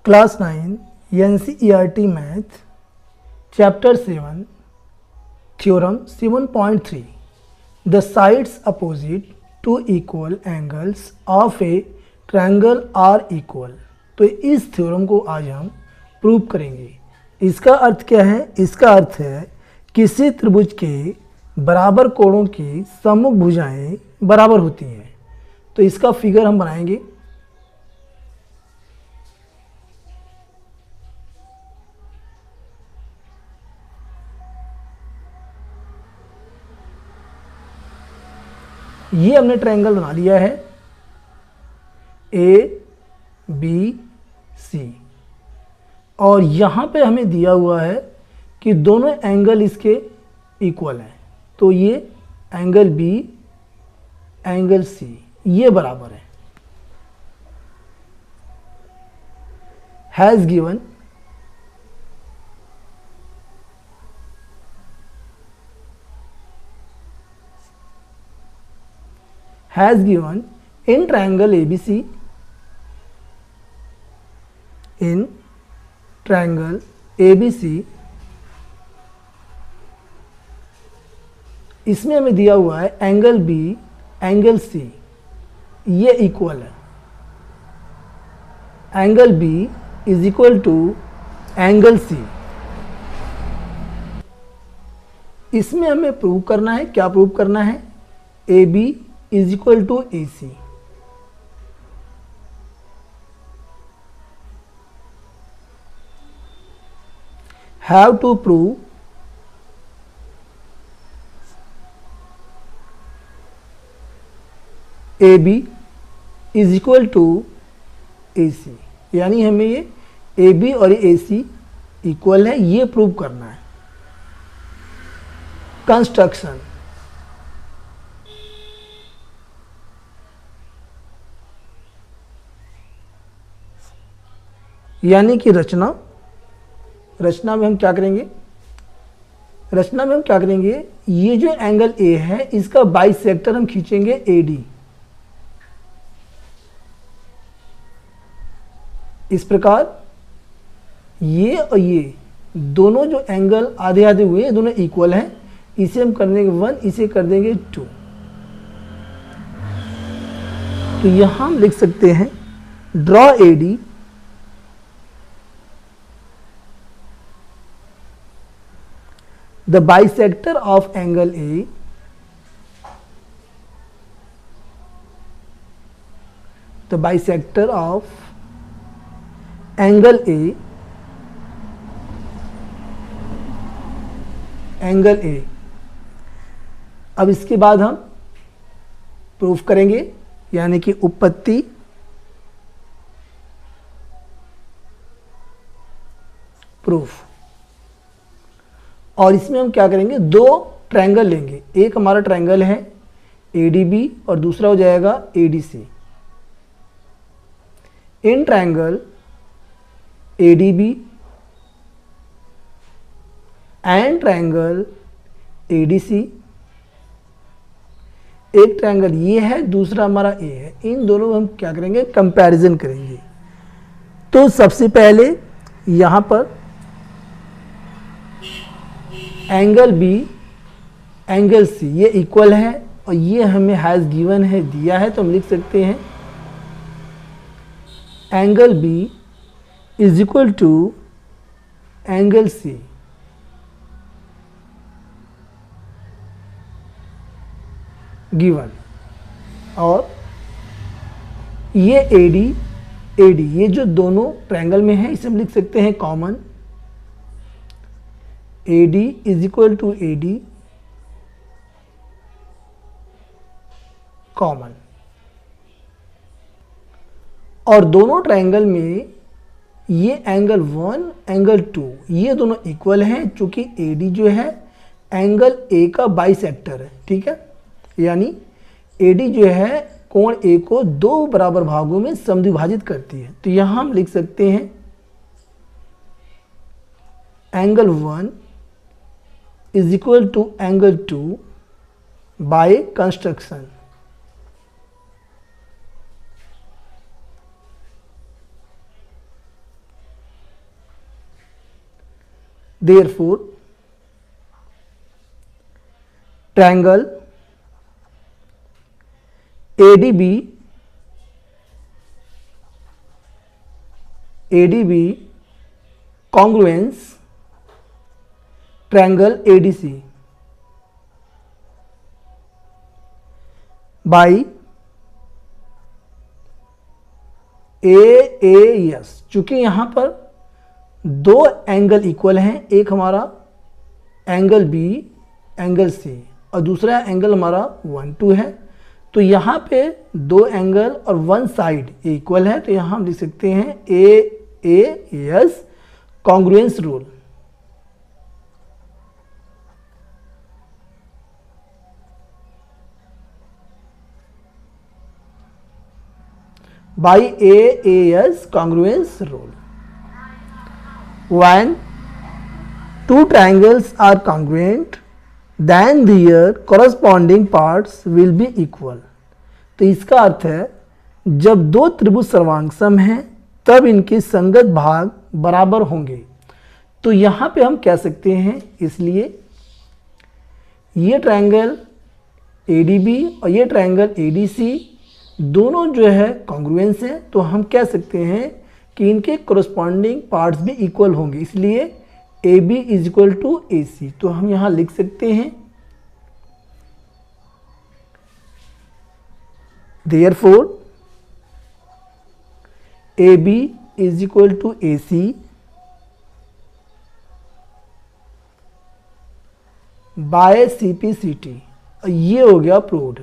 Class 9 NCERT math chapter 7 theorem 7.3 the sides opposite to equal angles of a triangle are equal. तो इस theorem को आज हम prove करेंगे। इसका अर्थ क्या है? इसका अर्थ है किसी त्रिभुज के बराबर कोणों की सम्मुख भुजाएं बराबर होती हैं। तो इसका फिगर हम बनाएंगे। ये हमने ट्रायंगल बना लिया है ABC और यहाँ पे हमें दिया हुआ है कि दोनों एंगल इसके इक्वल हैं। तो ये एंगल B एंगल C ये बराबर है। Has given in triangle ABC, इसमें हमें दिया हुआ है एंगल B एंगल C ये इक्वल है। Angle B is equal to angle C। इसमें हमें प्रूव करना है, क्या प्रूव करना है? AB is equal to AC। Have to prove AB is equal to AC, यानी हमें ये AB और AC इक्वल है, ये प्रूव करना है। कंस्ट्रक्शन, यानी कि रचना में हम क्या करेंगे? ये जो एंगल A है इसका बाइसेक्टर हम खींचेंगे AD। इस प्रकार ये और ये दोनों जो एंगल आधे आधे हुए दोनों इक्वल हैं। इसे हम कर देंगे 1, इसे कर देंगे 2। तो यहां हम लिख सकते हैं draw AD the bisector of angle A angle A। अब इसके बाद हम प्रूफ करेंगे, यानी कि उपपत्ति प्रूफ। और इसमें हम क्या करेंगे? दो ट्रायंगल लेंगे। एक हमारा ट्रायंगल है ADB और दूसरा हो जाएगा ADC। In triangle ADB and triangle ADC, एक ट्रायंगल ये है, दूसरा हमारा A है। इन दोनों हम क्या करेंगे? कंपैरिजन करेंगे। तो सबसे पहले यहाँ पर एंगल B एंगल C ये इक्वल है और ये हमें हैज़ गिवन है, दिया है। तो हम लिख सकते हैं angle B is equal to angle C। Given. और ये AD ये जो दोनों ट्रायंगल में है इसे हम लिख सकते हैं common. AD is equal to AD common. और दोनों ट्रायंगल में ये एंगल 1 एंगल 2 ये दोनों इक्वल हैं, चूंकि AD जो है एंगल A का बाइसेक्टर है। ठीक है, यानी AD जो है कोण A को दो बराबर भागों में समद्विभाजित करती है। तो यहां हम लिख सकते हैं angle 1 is equal to angle 2 by construction। Therefore, triangle ADB congruence triangle ADC by AAS। चूंकि यहाँ पर दो एंगल इक्वल हैं, एक हमारा एंगल B एंगल C और दूसरा एंगल हमारा 1 2 है, तो यहाँ पे दो एंगल और वन साइड इक्वल है, तो यहाँ हम लिख सकते हैं AAS congruence rule. By AAS congruence rule, when two triangles are congruent, then their corresponding parts will be equal। तो इसका अर्थ है जब दो त्रिभुज सर्वांगसम हैं तब इनके संगत भाग बराबर होंगे। तो यहाँ पे हम कह सकते हैं, इसलिए ये ट्रायंगल ADB और ये ट्रायंगल ADC दोनों जो है कॉन्ग्रुएंस हैं, तो हम कह सकते हैं कि इनके कोरस्पॉन्डिंग पार्ट्स भी इक्वल होंगे, इसलिए AB is equal to AC। तो हम यहाँ लिख सकते हैं therefore AB is equal to AC by CPCT। ये हो गया प्रूव्ड।